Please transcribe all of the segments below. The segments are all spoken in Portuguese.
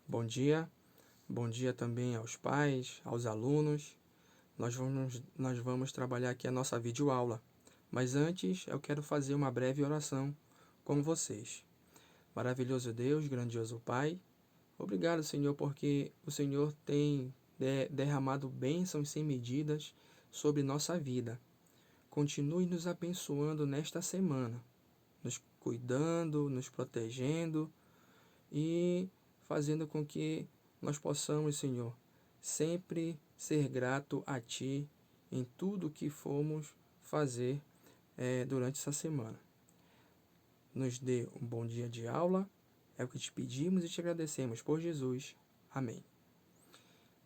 Bom dia também aos pais, aos alunos. Nós vamos trabalhar aqui a nossa videoaula, mas antes eu quero fazer uma breve oração com vocês. Maravilhoso Deus, grandioso Pai, obrigado, Senhor, porque o Senhor tem derramado bênçãos sem medidas sobre nossa vida. Continue nos abençoando nesta semana, nos cuidando, nos protegendo e fazendo com que nós possamos, Senhor, sempre ser grato a Ti em tudo que formos fazer durante essa semana. Nos dê um bom dia de aula, é o que te pedimos e te agradecemos por Jesus. Amém.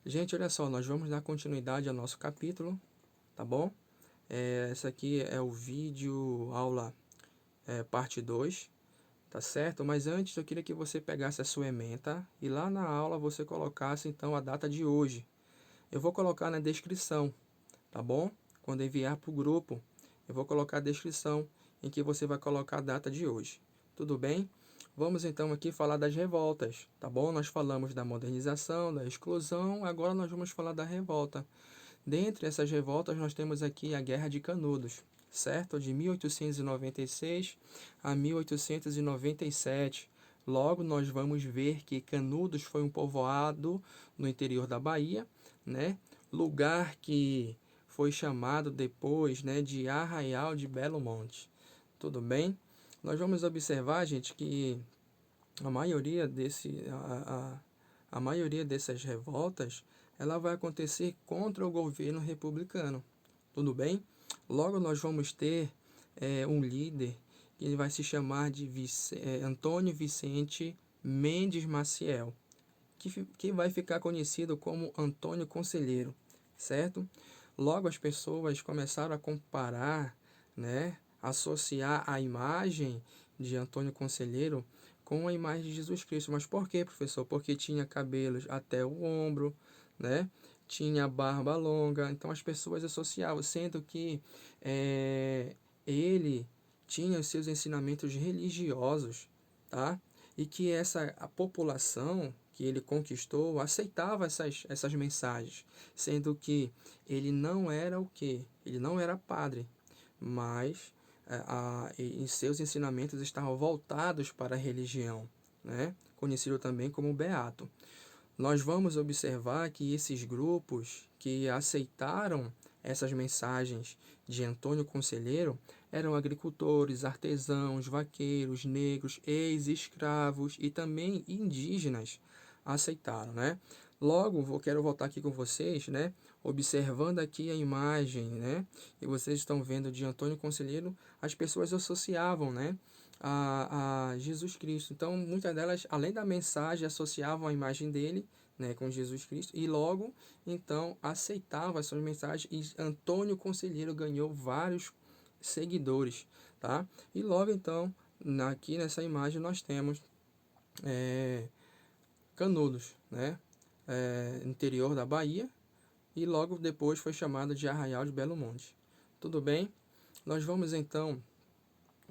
Gente, olha só, nós vamos dar continuidade ao nosso capítulo, tá bom? Essa aqui é o vídeo aula parte 2, tá certo? Mas antes eu queria que você pegasse a sua ementa e lá na aula você colocasse então a data de hoje. Eu vou colocar na descrição, tá bom? Quando enviar para o grupo, eu vou colocar a descrição em que você vai colocar a data de hoje. Tudo bem? Vamos então aqui falar das revoltas, tá bom? Nós falamos da modernização, da exclusão, agora nós vamos falar da revolta. Dentre essas revoltas nós temos aqui a Guerra de Canudos, certo? De 1896 a 1897. Logo nós vamos ver que Canudos foi um povoado no interior da Bahia, né? Lugar que foi chamado depois, né, de Arraial de Belo Monte. Tudo bem? Nós vamos observar, gente, que a maioria a maioria dessas revoltas ela vai acontecer contra o governo republicano. Tudo bem? Logo nós vamos ter um líder que vai se chamar de Antônio Vicente Mendes Maciel, que vai ficar conhecido como Antônio Conselheiro, certo? Logo as pessoas começaram a comparar, né, associar a imagem de Antônio Conselheiro com a imagem de Jesus Cristo. Mas por quê, professor? Porque tinha cabelos até o ombro, né? Tinha barba longa, então as pessoas associavam, sendo que ele tinha os seus ensinamentos religiosos, tá? E que a população que ele conquistou aceitava essas mensagens, sendo que ele não era o quê? Ele não era padre, mas em seus ensinamentos estavam voltados para a religião, né? Conhecido também como beato. Nós vamos observar que esses grupos que aceitaram essas mensagens de Antônio Conselheiro eram agricultores, artesãos, vaqueiros, negros, ex-escravos e também indígenas aceitaram, né? Logo, quero voltar aqui com vocês, né? Observando aqui a imagem, né? E vocês estão vendo de Antônio Conselheiro, as pessoas associavam, né? A Jesus Cristo. Então, muitas delas, além da mensagem, associavam a imagem dele, né, com Jesus Cristo, e logo, então, aceitavam as suas mensagens, e Antônio Conselheiro ganhou vários seguidores, tá? E logo, então, aqui nessa imagem, nós temos Canudos, né? Interior da Bahia, e logo depois foi chamado de Arraial de Belo Monte. Tudo bem? Nós vamos, então,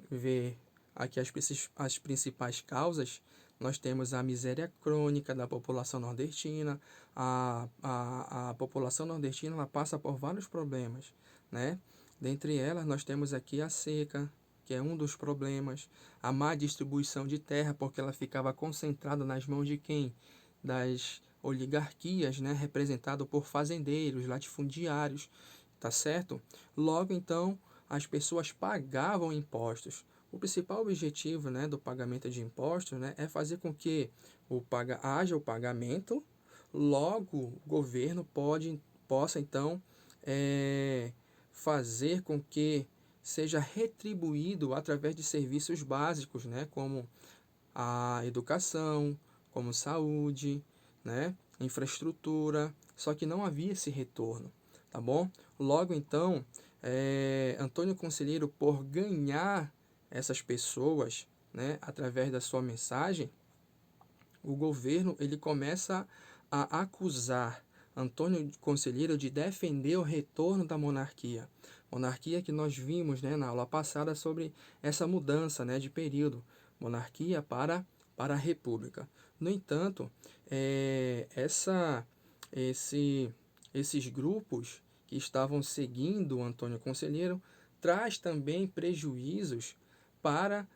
ver aqui as principais causas. Nós temos a miséria crônica da população nordestina. A população nordestina ela passa por vários problemas, né? Dentre elas, nós temos aqui a seca, que é um dos problemas. A má distribuição de terra, porque ela ficava concentrada nas mãos de quem? Das oligarquias, né? Representado por fazendeiros, latifundiários, tá certo? Logo, então, as pessoas pagavam impostos. O principal objetivo, né, do pagamento de impostos, né, é fazer com que haja o pagamento, logo o governo possa então fazer com que seja retribuído através de serviços básicos, né, como a educação, como saúde, né, infraestrutura, só que não havia esse retorno, tá bom? Logo então, Antônio Conselheiro, por ganhar essas pessoas, né, através da sua mensagem, o governo ele começa a acusar Antônio Conselheiro de defender o retorno da monarquia. Monarquia que nós vimos, né, na aula passada sobre essa mudança, né, de período. Monarquia para a república. No entanto, essa, esses grupos que estavam seguindo o Antônio Conselheiro traz também prejuízos para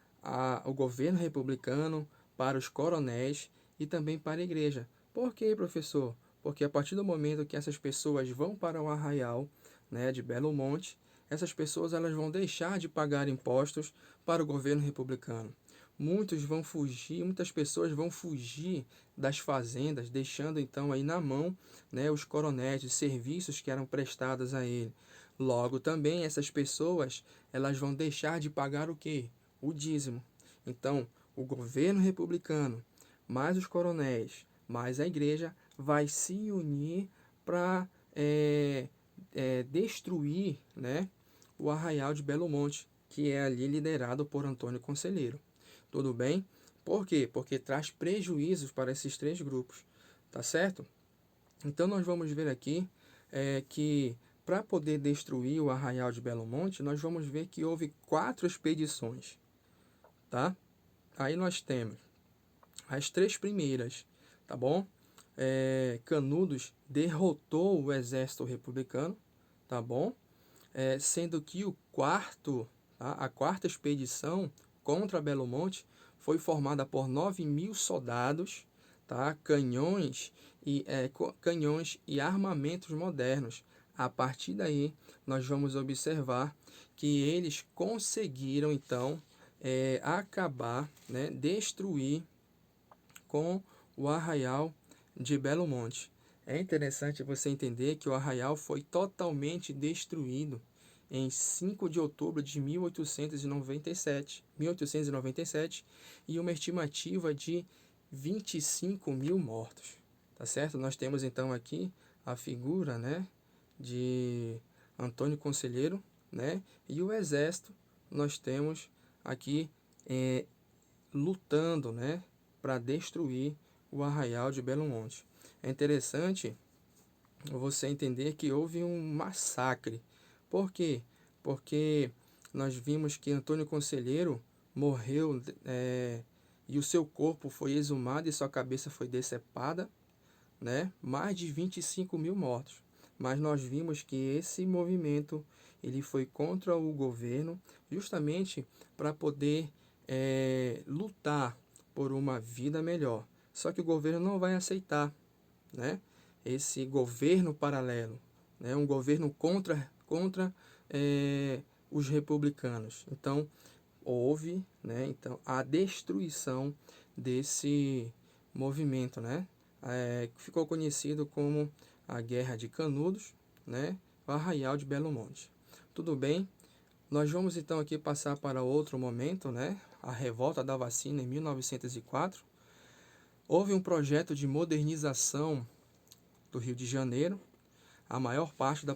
o governo republicano, para os coronéis e também para a igreja. Por quê, professor? Porque a partir do momento que essas pessoas vão para o arraial, né, de Belo Monte, essas pessoas elas vão deixar de pagar impostos para o governo republicano. Muitos vão fugir, muitas pessoas vão fugir das fazendas, deixando então aí na mão, né, os coronéis, os serviços que eram prestados a ele. Logo também essas pessoas elas vão deixar de pagar o quê? O dízimo. Então, o governo republicano, mais os coronéis, mais a igreja, vai se unir para destruir, né, o arraial de Belo Monte, que é ali liderado por Antônio Conselheiro. Tudo bem? Por quê? Porque traz prejuízos para esses três grupos, tá certo? Então nós vamos ver aqui que para poder destruir o arraial de Belo Monte, nós vamos ver que houve 4 expedições, tá? Aí nós temos as 3 primeiras, tá bom? Canudos derrotou o exército republicano, tá bom? Sendo que a quarta expedição contra Belo Monte foi formada por 9.000 soldados, tá? Canhões e armamentos modernos. A partir daí, nós vamos observar que eles conseguiram, então, acabar, né, destruir com o arraial de Belo Monte. É interessante você entender que o arraial foi totalmente destruído em 5 de outubro de 1897 e uma estimativa de 25.000 mortos. Tá certo? Nós temos então aqui a figura, né, de Antônio Conselheiro, né, e o exército nós temos aqui lutando, né, para destruir o arraial de Belo Monte. É interessante você entender que houve um massacre. Por quê? Porque nós vimos que Antônio Conselheiro morreu e o seu corpo foi exumado e sua cabeça foi decepada, né? Mais de 25.000 mortos. Mas nós vimos que esse movimento ele foi contra o governo justamente para poder lutar por uma vida melhor. Só que o governo não vai aceitar, né, esse governo paralelo, né, um governo contra os republicanos. Então, houve, né, então, a destruição desse movimento, né, que ficou conhecido como a Guerra de Canudos, né, o Arraial de Belo Monte. Tudo bem? Nós vamos então aqui passar para outro momento, né, a revolta da vacina em 1904. Houve um projeto de modernização do Rio de Janeiro. A maior parte da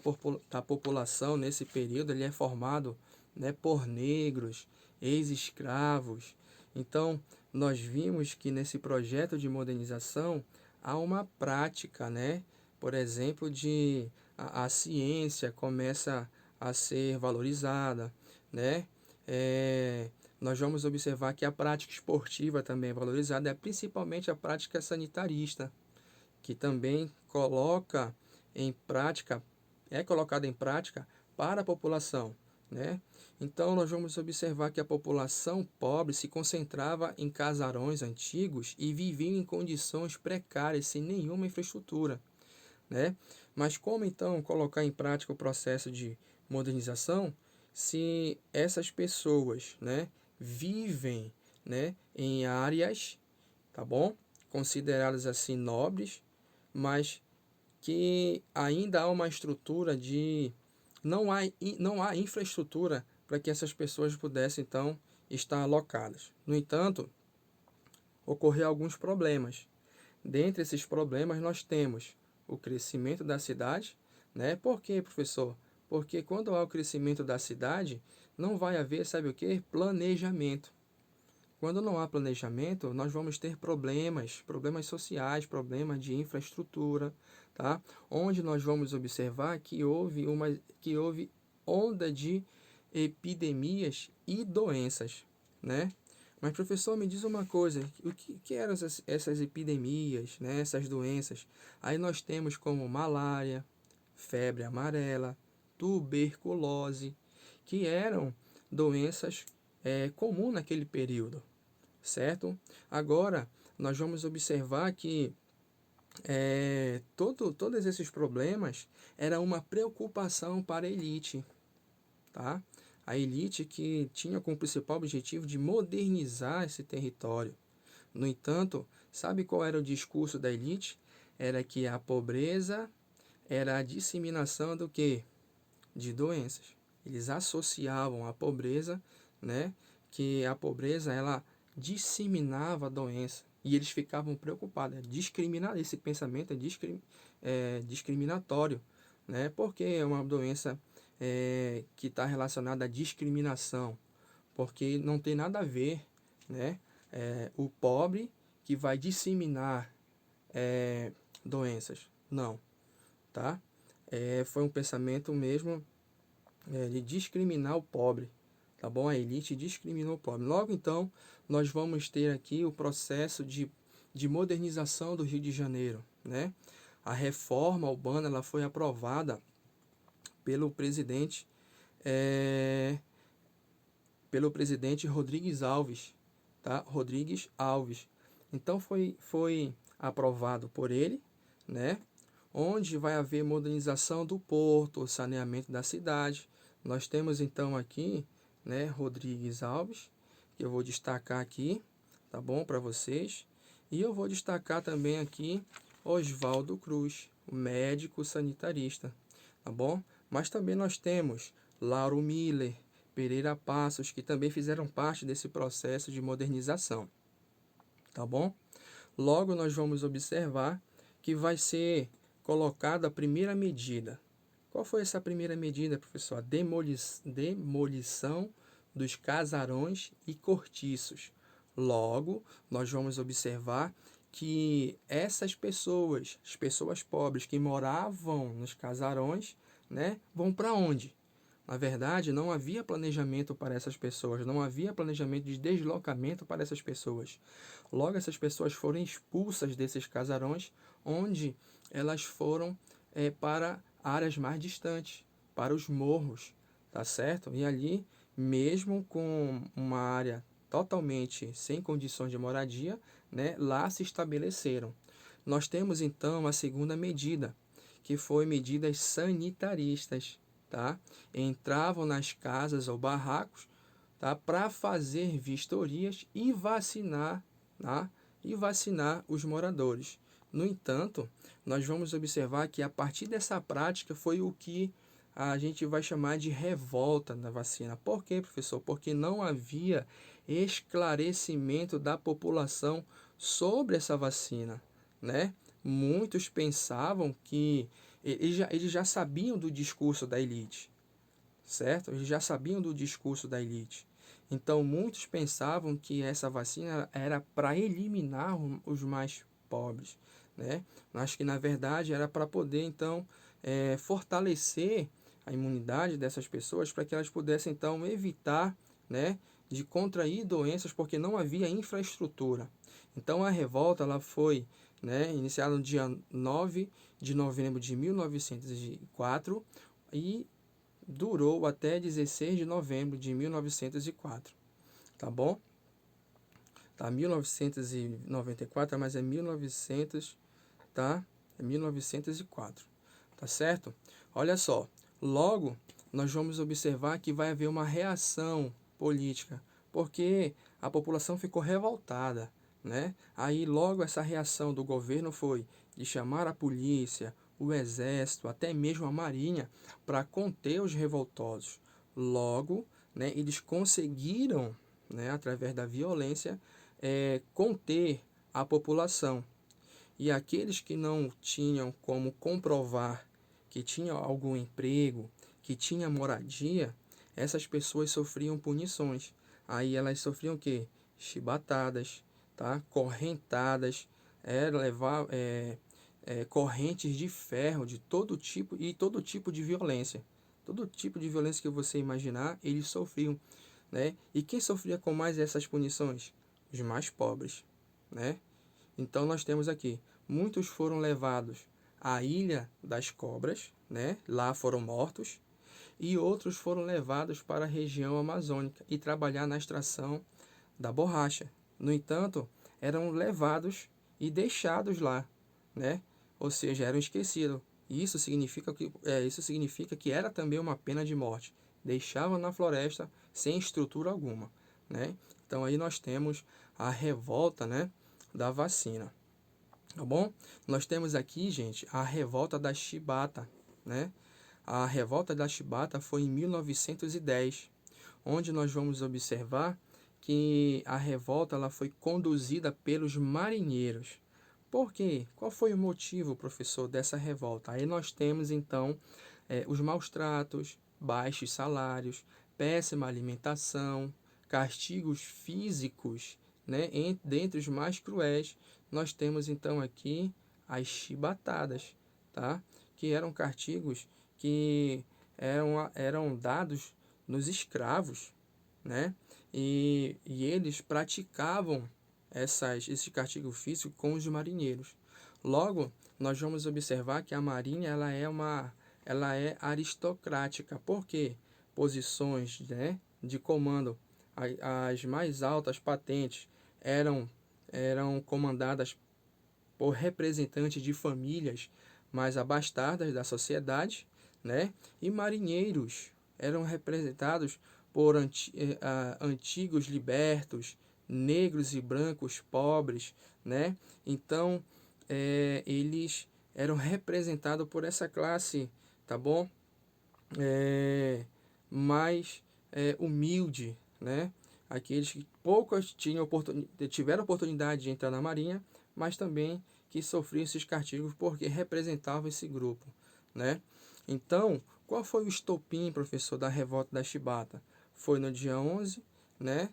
população nesse período ele é formado, né, por negros, ex-escravos. Então, nós vimos que nesse projeto de modernização há uma prática, né? Por exemplo, a ciência começa a ser valorizada, né? Nós vamos observar que a prática esportiva também é valorizada, principalmente a prática sanitarista, que também é colocada em prática para a população, né? Então nós vamos observar que a população pobre se concentrava em casarões antigos e vivia em condições precárias, sem nenhuma infraestrutura, né? Mas como então colocar em prática o processo de modernização se essas pessoas, né, vivem, né, em áreas, tá bom? Consideradas assim nobres, mas que ainda há uma estrutura não há infraestrutura para que essas pessoas pudessem então estar alocadas. No entanto, ocorreram alguns problemas. Dentre esses problemas nós temos o crescimento da cidade, né? Por quê, professor? Porque quando há o crescimento da cidade, não vai haver, sabe o quê? Planejamento. Quando não há planejamento, nós vamos ter problemas sociais, problemas de infraestrutura, tá? Onde nós vamos observar que houve onda de epidemias e doenças, né? Mas, professor, me diz uma coisa, o que eram essas epidemias, né, essas doenças? Aí nós temos como malária, febre amarela, tuberculose, que eram doenças comuns naquele período, certo? Agora, nós vamos observar que todos esses problemas era uma preocupação para a elite, tá? A elite que tinha como principal objetivo de modernizar esse território. No entanto, sabe qual era o discurso da elite? Era que a pobreza era a disseminação do quê? De doenças. Eles associavam a pobreza, né? Que a pobreza ela disseminava a doença. E eles ficavam preocupados. Esse pensamento é discriminatório, né? Porque é uma doença que está relacionada à discriminação. Porque não tem nada a ver, né? O pobre que vai disseminar doenças. Não, tá? Foi um pensamento mesmo de discriminar o pobre, tá bom? A elite discriminou o pobre. Logo então, nós vamos ter aqui o processo de modernização do Rio de Janeiro, né? A reforma urbana ela foi aprovada pelo presidente é, Rodrigues Alves, tá? Rodrigues Alves. Então foi aprovado por ele, né? Onde vai haver modernização do porto, saneamento da cidade. Nós temos então aqui, né, Rodrigues Alves, que eu vou destacar aqui, tá bom, para vocês. E eu vou destacar também aqui Oswaldo Cruz, o médico sanitarista, tá bom? Mas também nós temos Lauro Miller, Pereira Passos, que também fizeram parte desse processo de modernização, tá bom? Logo nós vamos observar que vai ser colocada a primeira medida. Qual foi essa primeira medida, professor? A demolição dos casarões e cortiços. Logo, nós vamos observar que essas pessoas, as pessoas pobres que moravam nos casarões, né, vão para onde? Na verdade, não havia planejamento para essas pessoas, não havia planejamento de deslocamento para essas pessoas. Logo, essas pessoas foram expulsas desses casarões, onde elas foram para áreas mais distantes, para os morros, tá certo? E ali, mesmo com uma área totalmente sem condições de moradia, né, lá se estabeleceram. Nós temos então a segunda medida, que foi medidas sanitaristas, tá? Entravam nas casas ou barracos, tá? Para fazer vistorias e vacinar, tá? E vacinar os moradores. No entanto, nós vamos observar que a partir dessa prática foi o que a gente vai chamar de revolta da vacina. Por quê, professor? Porque não havia esclarecimento da população sobre essa vacina, né? Muitos pensavam que eles já sabiam do discurso da elite, certo? Eles já sabiam do discurso da elite. Então, muitos pensavam que essa vacina era para eliminar os mais pobres, né? Mas que, na verdade, era para poder, então, fortalecer a imunidade dessas pessoas para que elas pudessem, então, evitar, né, de contrair doenças porque não havia infraestrutura. Então, a revolta ela foi, né, iniciada no dia 9 de novembro de 1904 e durou até 16 de novembro de 1904, tá bom? Tá, 1994, mas é 1900, tá? É 1904, tá certo? Olha só, logo nós vamos observar que vai haver uma reação política, porque a população ficou revoltada, né? Aí logo essa reação do governo foi de chamar a polícia, o exército, até mesmo a marinha, para conter os revoltosos. Logo, né, eles conseguiram, né, através da violência, conter a população. E aqueles que não tinham como comprovar que tinham algum emprego, que tinha moradia, essas pessoas sofriam punições. Aí elas sofriam o quê? Chibatadas, tá? Correntadas, correntes de ferro de todo tipo e todo tipo de violência. Todo tipo de violência que você imaginar, eles sofriam. né? E quem sofria com mais essas punições? Os mais pobres, né? Então nós temos aqui, muitos foram levados à Ilha das Cobras, né? Lá foram mortos, e outros foram levados para a região amazônica e trabalhar na extração da borracha. No entanto, eram levados e deixados lá, né? Ou seja, eram esquecidos. E isso significa que era também uma pena de morte. Deixavam na floresta sem estrutura alguma, né? Então aí nós temos a revolta, né, da vacina, tá bom? Nós temos aqui, gente, a revolta da Chibata, né? A revolta da Chibata foi em 1910, onde nós vamos observar que a revolta ela foi conduzida pelos marinheiros. Por quê? Qual foi o motivo, professor, dessa revolta? Aí nós temos, então, os maus tratos, baixos salários, péssima alimentação, castigos físicos, né? Dentre os mais cruéis, nós temos, então, aqui as chibatadas, tá? Que eram castigos que eram dados nos escravos, né? E eles praticavam esse castigo físico com os marinheiros. Logo, nós vamos observar que a marinha ela é aristocrática. Por quê? Posições, né, de comando, as mais altas patentes eram comandadas por representantes de famílias mais abastadas da sociedade, né? E marinheiros eram representados por antigos libertos, negros e brancos pobres, né? Então, eles eram representados por essa classe, tá bom? Mais humilde, né? Aqueles que poucos tiveram oportunidade de entrar na marinha, mas também que sofriam esses castigos porque representavam esse grupo, né? Então, qual foi o estopim, professor, da revolta da Chibata? Foi no dia 11, né?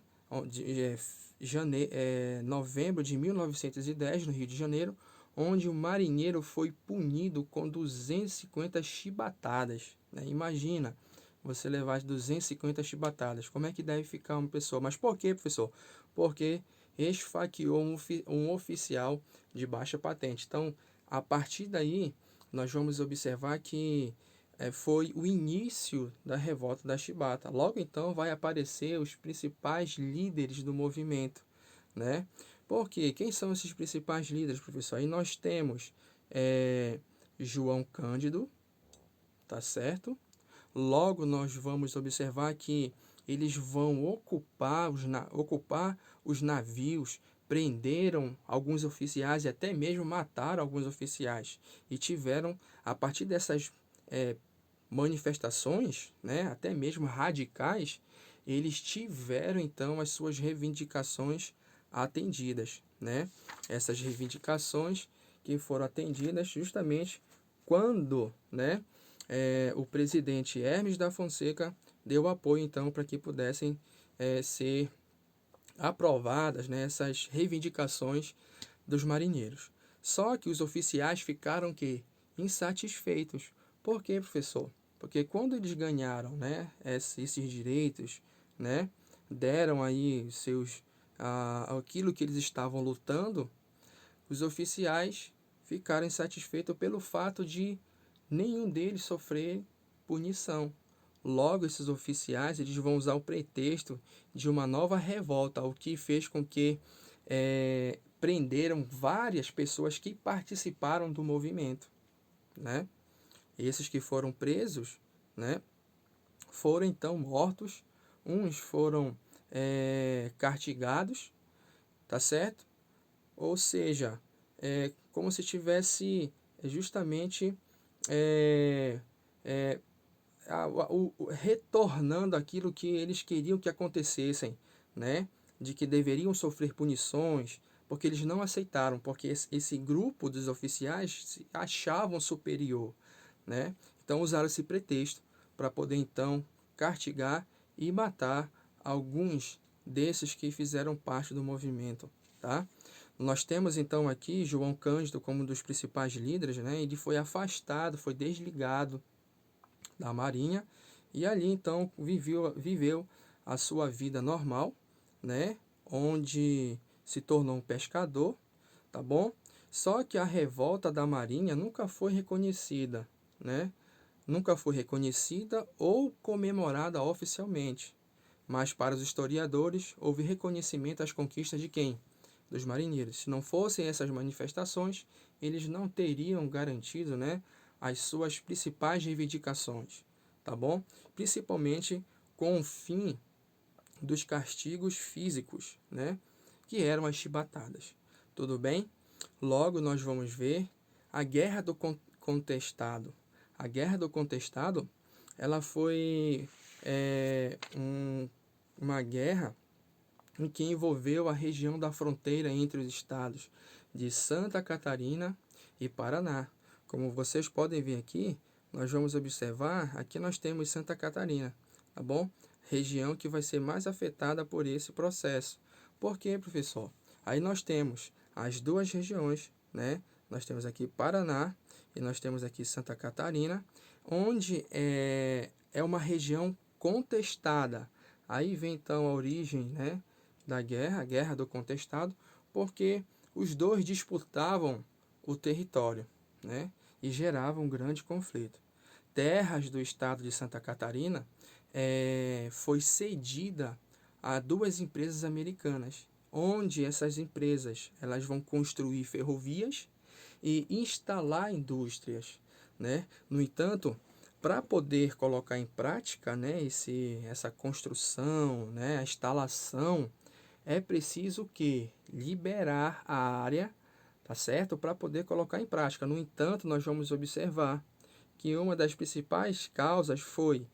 Novembro de 1910, no Rio de Janeiro, onde o marinheiro foi punido com 250 chibatadas, né? Imagina você levar 250 chibatadas. Como é que deve ficar uma pessoa? Mas por quê, professor? Porque esfaqueou um oficial de baixa patente. Então, a partir daí, nós vamos observar que foi o início da revolta da chibata. Logo então vai aparecer os principais líderes do movimento, né? Porque quem são esses principais líderes, professor? Aí nós temos João Cândido, tá certo? Logo nós vamos observar que eles vão ocupar os navios, prenderam alguns oficiais e até mesmo mataram alguns oficiais. E tiveram, a partir dessas manifestações, né, até mesmo radicais, eles tiveram então as suas reivindicações atendidas, né? Essas reivindicações que foram atendidas justamente quando, né, o presidente Hermes da Fonseca deu apoio então para que pudessem ser aprovadas, né, essas reivindicações dos marinheiros. Só que os oficiais ficaram insatisfeitos. Por quê, professor? Porque quando eles ganharam, né, esses direitos, né, deram aí aquilo que eles estavam lutando, os oficiais ficaram insatisfeitos pelo fato de nenhum deles sofrer punição. Logo, esses oficiais eles vão usar o pretexto de uma nova revolta, o que fez com que prenderam várias pessoas que participaram do movimento, né? Esses que foram presos, né, foram então mortos, uns foram castigados, tá certo? Ou seja, como se tivesse justamente retornando aquilo que eles queriam que acontecessem, né? De que deveriam sofrer punições, porque eles não aceitaram, porque esse grupo dos oficiais se achavam superior, né? Então usaram esse pretexto para poder então castigar e matar alguns desses que fizeram parte do movimento, tá? Nós temos então aqui João Cândido como um dos principais líderes, né? Ele foi afastado, foi desligado da Marinha e ali então viveu a sua vida normal, né? Onde se tornou um pescador, tá bom? Só que a revolta da Marinha nunca foi reconhecida, né? Nunca foi reconhecida ou comemorada oficialmente. Mas para os historiadores, houve reconhecimento às conquistas de quem? Dos marinheiros. Se não fossem essas manifestações, eles não teriam garantido, né, as suas principais reivindicações, tá bom? Principalmente com o fim dos castigos físicos, né, que eram as chibatadas. Tudo bem? Logo nós vamos ver a Guerra do Contestado. A Guerra do Contestado, ela foi uma guerra em que envolveu a região da fronteira entre os estados de Santa Catarina e Paraná. Como vocês podem ver aqui, nós vamos observar, aqui nós temos Santa Catarina, tá bom? Região que vai ser mais afetada por esse processo. Por quê, professor? Aí nós temos as duas regiões, né? Nós temos aqui Paraná e nós temos aqui Santa Catarina, onde é uma região contestada. Aí vem então a origem, né, da guerra, a Guerra do Contestado, porque os dois disputavam o território, né, e geravam um grande conflito. Terras do estado de Santa Catarina foi cedida a duas empresas americanas, onde essas empresas elas vão construir ferrovias e instalar indústrias, né? No entanto, para poder colocar em prática, né, essa construção, né, a instalação, é preciso que liberar a área, tá certo? Para poder colocar em prática. No entanto, nós vamos observar que uma das principais causas foi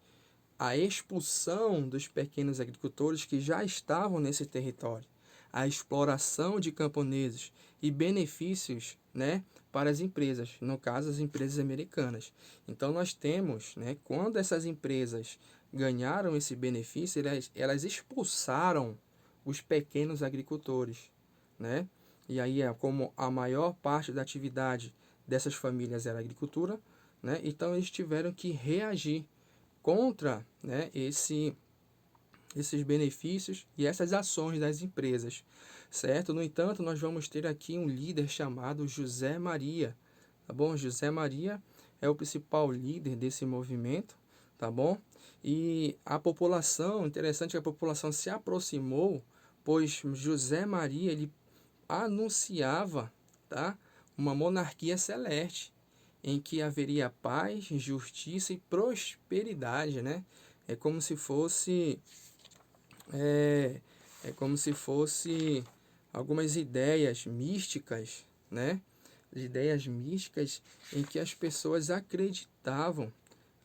a expulsão dos pequenos agricultores que já estavam nesse território, a exploração de camponeses e benefícios, né, para as empresas, no caso as empresas americanas. Então nós temos, né, quando essas empresas ganharam esse benefício, elas expulsaram os pequenos agricultores, né? E aí como a maior parte da atividade dessas famílias era agricultura, né? Então eles tiveram que reagir contra, né, esses benefícios e essas ações das empresas, certo? No entanto, nós vamos ter aqui um líder chamado José Maria, tá bom? José Maria é o principal líder desse movimento, tá bom? E a população, interessante que a população se aproximou, pois José Maria, ele anunciava, tá, uma monarquia celeste, em que haveria paz, justiça e prosperidade, né? É como se fosse é, é como se fosse algumas ideias místicas, né? Ideias místicas em que as pessoas acreditavam,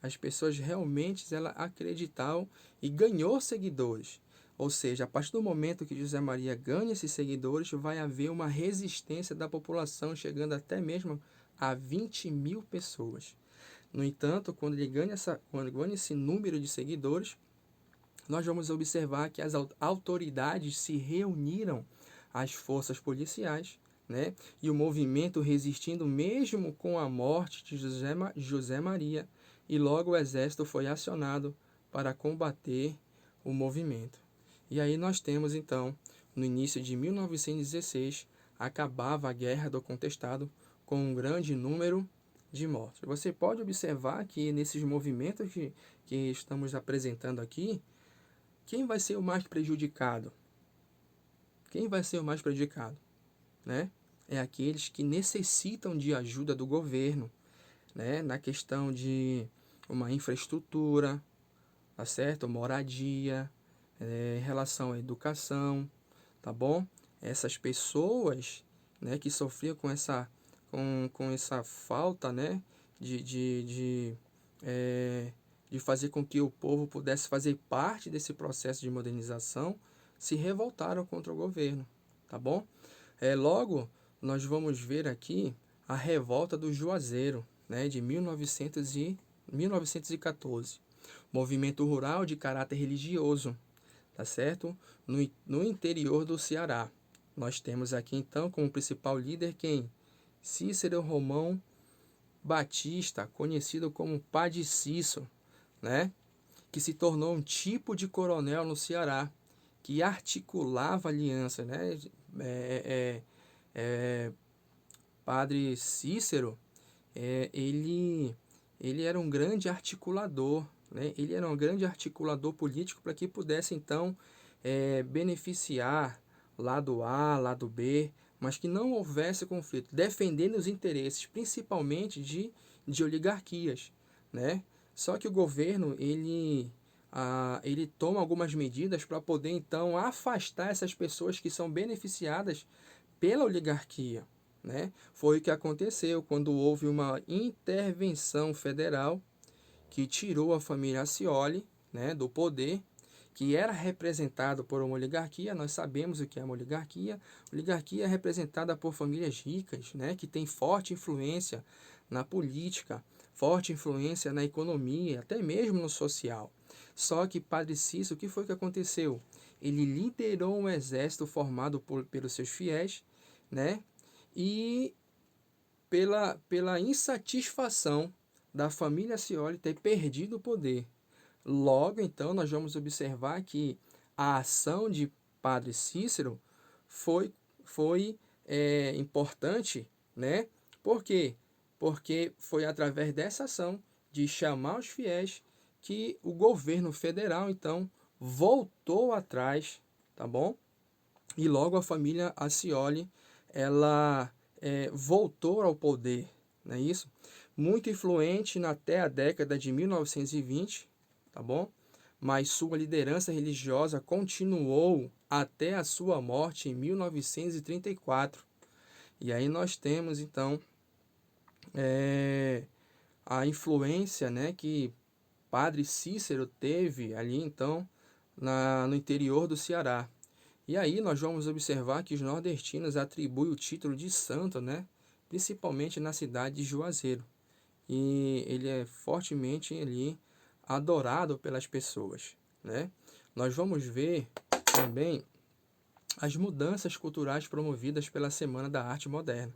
as pessoas realmente acreditavam e ganhou seguidores. Ou seja, a partir do momento que José Maria ganha esses seguidores, vai haver uma resistência da população, chegando até mesmo a 20.000 pessoas. No entanto, quando ele ganha esse número de seguidores, nós vamos observar que as autoridades se reuniram às forças policiais, né? E o movimento resistindo mesmo com a morte de José Maria, e logo o exército foi acionado para combater o movimento. E aí nós temos então, no início de 1916, acabava a Guerra do Contestado com um grande número de mortes. Você pode observar que nesses movimentos que estamos apresentando aqui, quem vai ser o mais prejudicado? Quem vai ser o mais prejudicado, né? É aqueles que necessitam de ajuda do governo, né? Na questão de uma infraestrutura, tá certo? Moradia, em relação à educação, tá bom? Essas pessoas, né, que sofriam com essa falta, né, de fazer com que o povo pudesse fazer parte desse processo de modernização, se revoltaram contra o governo, tá bom? Logo, nós vamos ver aqui a revolta do Juazeiro, né, de 1914. Movimento rural de caráter religioso, tá certo? No interior do Ceará. Nós temos aqui então como principal líder quem? Cícero Romão Batista, conhecido como Padre Cício, né? que se tornou um tipo de coronel no Ceará, que articulava aliança, né? É, Padre Cícero, ele era um grande articulador, né? Ele era um grande articulador político para que pudesse, então, beneficiar lado A, lado B, mas que não houvesse conflito, defendendo os interesses, principalmente de oligarquias, né? Só que o governo, ele toma algumas medidas para poder, então, afastar essas pessoas que são beneficiadas pela oligarquia, né? Foi o que aconteceu quando houve uma intervenção federal que tirou a família Ascioli, né, do poder, que era representado por uma oligarquia. Nós sabemos o que é uma oligarquia. Oligarquia é representada por famílias ricas, né, que tem forte influência na política, forte influência na economia, até mesmo no social. Só que Padre Cícero, o que foi que aconteceu? Ele liderou um exército formado pelos seus fiéis, né? E pela insatisfação da família Scioli ter perdido o poder. Logo, então, nós vamos observar que a ação de Padre Cícero foi importante, né? Por quê? Porque foi através dessa ação de chamar os fiéis que o governo federal, então, voltou atrás, tá bom? E logo a família Ascioli, ela voltou ao poder, não é isso? Muito influente até a década de 1920, tá bom? Mas sua liderança religiosa continuou até a sua morte em 1934. E aí nós temos, então, a influência, né, que Padre Cícero teve ali, então, no interior do Ceará. E aí nós vamos observar que os nordestinos atribuem o título de santo, né, principalmente na cidade de Juazeiro. E ele é fortemente ali adorado pelas pessoas, né? Nós vamos ver também as mudanças culturais promovidas pela Semana da Arte Moderna.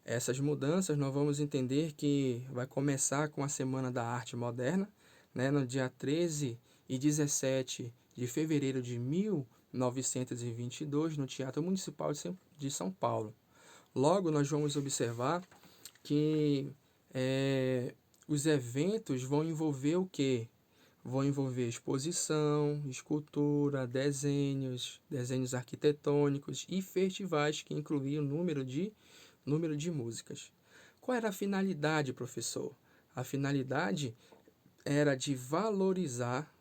Essas mudanças nós vamos entender que vai começar com a Semana da Arte Moderna, né, no dia 13 e 17 de fevereiro de 1922, no Teatro Municipal de São Paulo. Logo, nós vamos observar que os eventos vão envolver o quê? Vão envolver exposição, escultura, desenhos arquitetônicos e festivais que incluíam número de músicas. Qual era a finalidade, professor? A finalidade era de valorizar,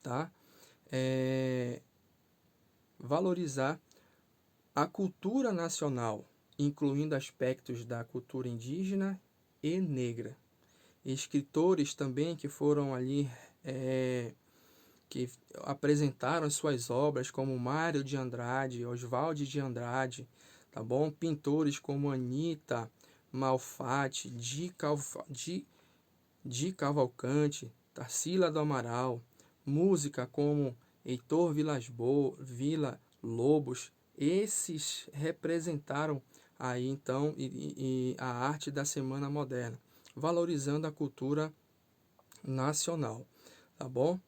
tá? Valorizar a cultura nacional, incluindo aspectos da cultura indígena e negra. Escritores também que foram ali, que apresentaram suas obras, como Mário de Andrade, Oswald de Andrade, tá bom? Pintores como Anita Malfatti, de Cavalcante, Tarsila do Amaral, música como Heitor Villa-Lobos, esses representaram aí então a arte da Semana Moderna, valorizando a cultura nacional, tá bom?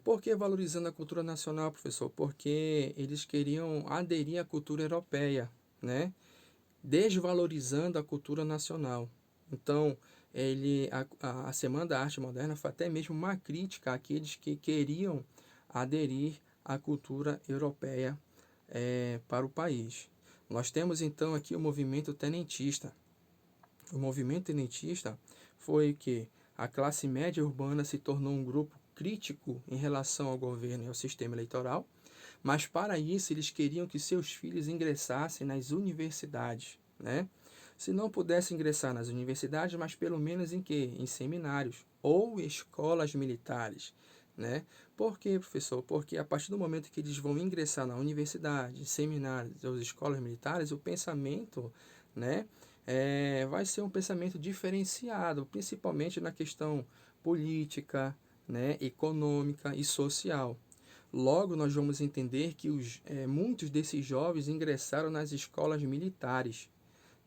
Por que valorizando a cultura nacional, professor? Porque eles queriam aderir à cultura europeia, né? Desvalorizando a cultura nacional. Então, a Semana da Arte Moderna foi até mesmo uma crítica àqueles que queriam aderir à cultura europeia para o país. Nós temos então aqui o movimento tenentista. O movimento tenentista foi que a classe média urbana se tornou um grupo crítico em relação ao governo e ao sistema eleitoral, mas para isso eles queriam que seus filhos ingressassem nas universidades, né? Se não pudesse ingressar nas universidades, mas pelo menos em quê? Em seminários ou escolas militares, né? Por quê, professor? Porque a partir do momento que eles vão ingressar na universidade, seminários ou escolas militares, o pensamento, né, vai ser um pensamento diferenciado, principalmente na questão política, né, econômica e social. Logo, nós vamos entender que muitos desses jovens ingressaram nas escolas militares,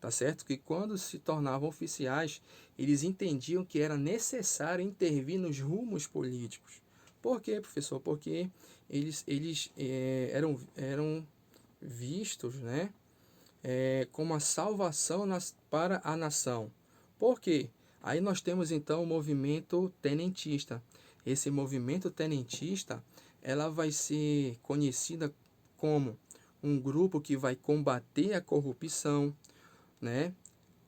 tá certo? Que quando se tornavam oficiais, eles entendiam que era necessário intervir nos rumos políticos. Por quê, professor? Porque eles eram vistos, né, como a salvação para a nação. Por quê? Aí nós temos então o movimento tenentista. Esse movimento tenentista, ela vai ser conhecida como um grupo que vai combater a corrupção, né?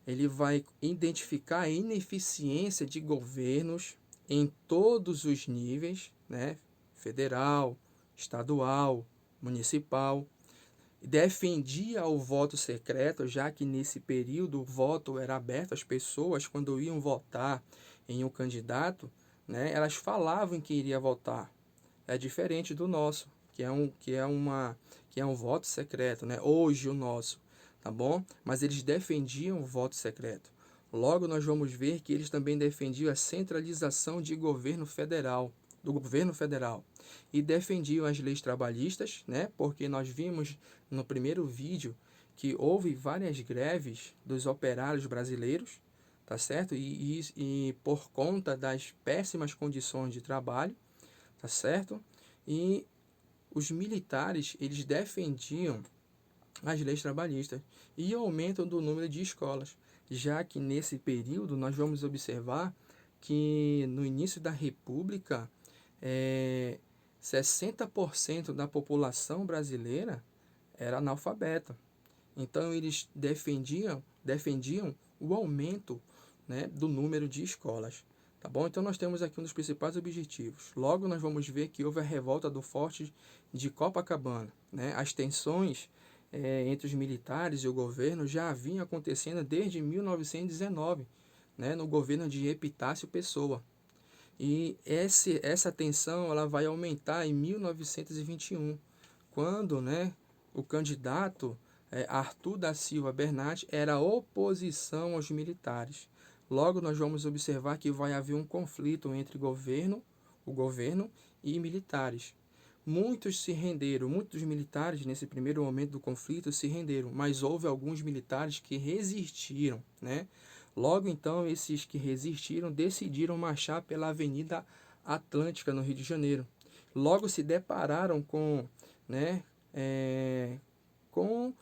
Ele vai identificar a ineficiência de governos em todos os níveis, né? Federal, estadual, municipal. Defendia o voto secreto, já que nesse período o voto era aberto às pessoas, quando iam votar em um candidato, né? Elas falavam que iria votar. É diferente do nosso, que é um voto secreto, né? Hoje o nosso, tá bom? Mas eles defendiam o voto secreto. Logo nós vamos ver que eles também defendiam a centralização de governo federal, do governo federal, e defendiam as leis trabalhistas, né? Porque nós vimos no primeiro vídeo que houve várias greves dos operários brasileiros, tá certo? E por conta das péssimas condições de trabalho, tá certo? E os militares, eles defendiam as leis trabalhistas e o aumento do número de escolas, já que nesse período nós vamos observar que no início da República, 60% da população brasileira era analfabeta. Então eles defendiam o aumento, né, do número de escolas. Tá bom? Então nós temos aqui um dos principais objetivos. Logo nós vamos ver que houve a revolta do Forte de Copacabana, né? As tensões entre os militares e o governo já vinham acontecendo desde 1919, né, no governo de Epitácio Pessoa. E essa tensão ela vai aumentar em 1921, quando, né, o candidato Arthur da Silva Bernat era oposição aos militares. Logo, nós vamos observar que vai haver um conflito entre o governo e militares. Muitos se renderam, muitos militares nesse primeiro momento do conflito se renderam, mas houve alguns militares que resistiram, né? Logo então, esses que resistiram decidiram marchar pela Avenida Atlântica, no Rio de Janeiro. Logo se depararam com, né, com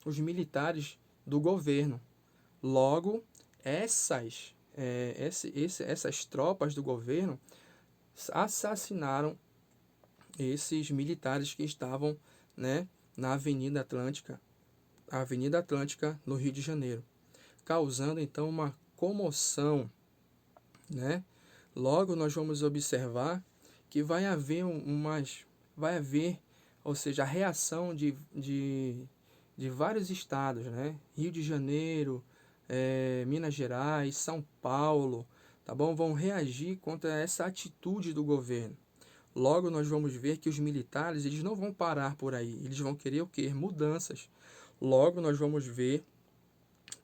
os militares do governo. Logo, essas tropas do governo assassinaram esses militares que estavam, né, na Avenida Atlântica, no Rio de Janeiro, causando então uma comoção, né? Logo nós vamos observar que vai haver, ou seja, a reação de vários estados, né? Rio de Janeiro, Minas Gerais, São Paulo, tá bom? Vão reagir contra essa atitude do governo. Logo nós vamos ver que os militares, eles não vão parar por aí, eles vão querer o quê? Mudanças. Logo nós vamos ver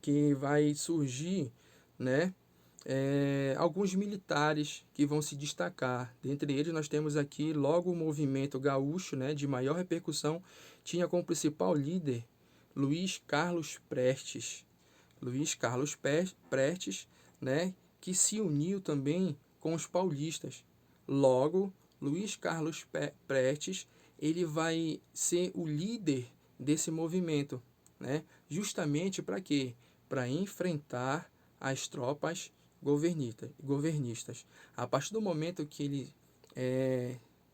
que vai surgir, né, alguns militares que vão se destacar. Dentre eles nós temos aqui logo o movimento gaúcho, né, de maior repercussão, tinha como principal líder Luiz Carlos Prestes. Luiz Carlos Prestes, né, que se uniu também com os paulistas. Logo, Luiz Carlos Prestes, ele vai ser o líder desse movimento, né? Justamente para quê? Para enfrentar as tropas governistas. A partir do momento que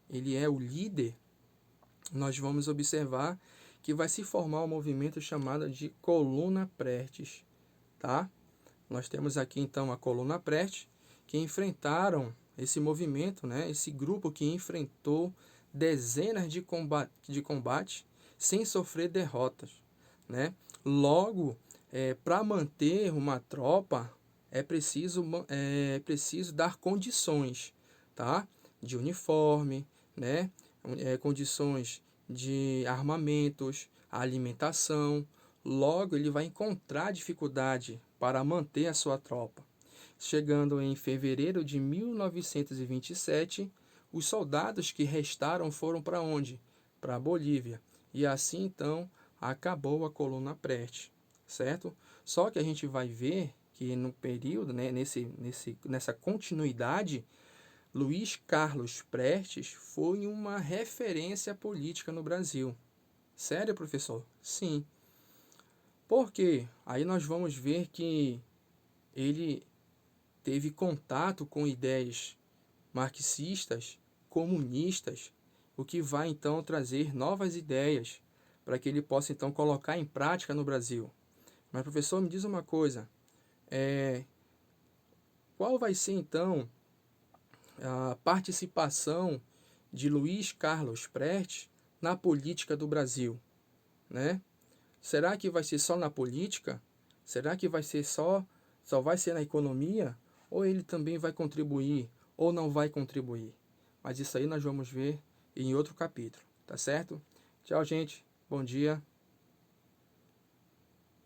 ele é o líder, nós vamos observar que vai se formar um movimento chamado de Coluna Prestes, tá? Nós temos aqui então a Coluna Prestes, que enfrentaram esse movimento, né? Esse grupo que enfrentou dezenas de combates sem sofrer derrotas, né? Logo, para manter uma tropa é preciso dar condições, tá? De uniforme, né? Condições de armamentos, alimentação. Logo, ele vai encontrar dificuldade para manter a sua tropa. Chegando em fevereiro de 1927, os soldados que restaram foram para onde? Para a Bolívia. E assim, então, acabou a Coluna Prestes. certo? Só que a gente vai ver que no período, né, nessa continuidade, Luiz Carlos Prestes foi uma referência política no Brasil. Sério, professor? Sim. Por quê? Aí nós vamos ver que ele teve contato com ideias marxistas, comunistas, o que vai então trazer novas ideias para que ele possa então colocar em prática no Brasil. Mas, professor, me diz uma coisa, qual vai ser então a participação de Luiz Carlos Prestes na política do Brasil, né? Será que vai ser só na política? Será que vai ser só vai ser na economia? Ou ele também vai contribuir ou não vai contribuir? Mas isso aí nós vamos ver em outro capítulo, tá certo? Tchau, gente. Bom dia.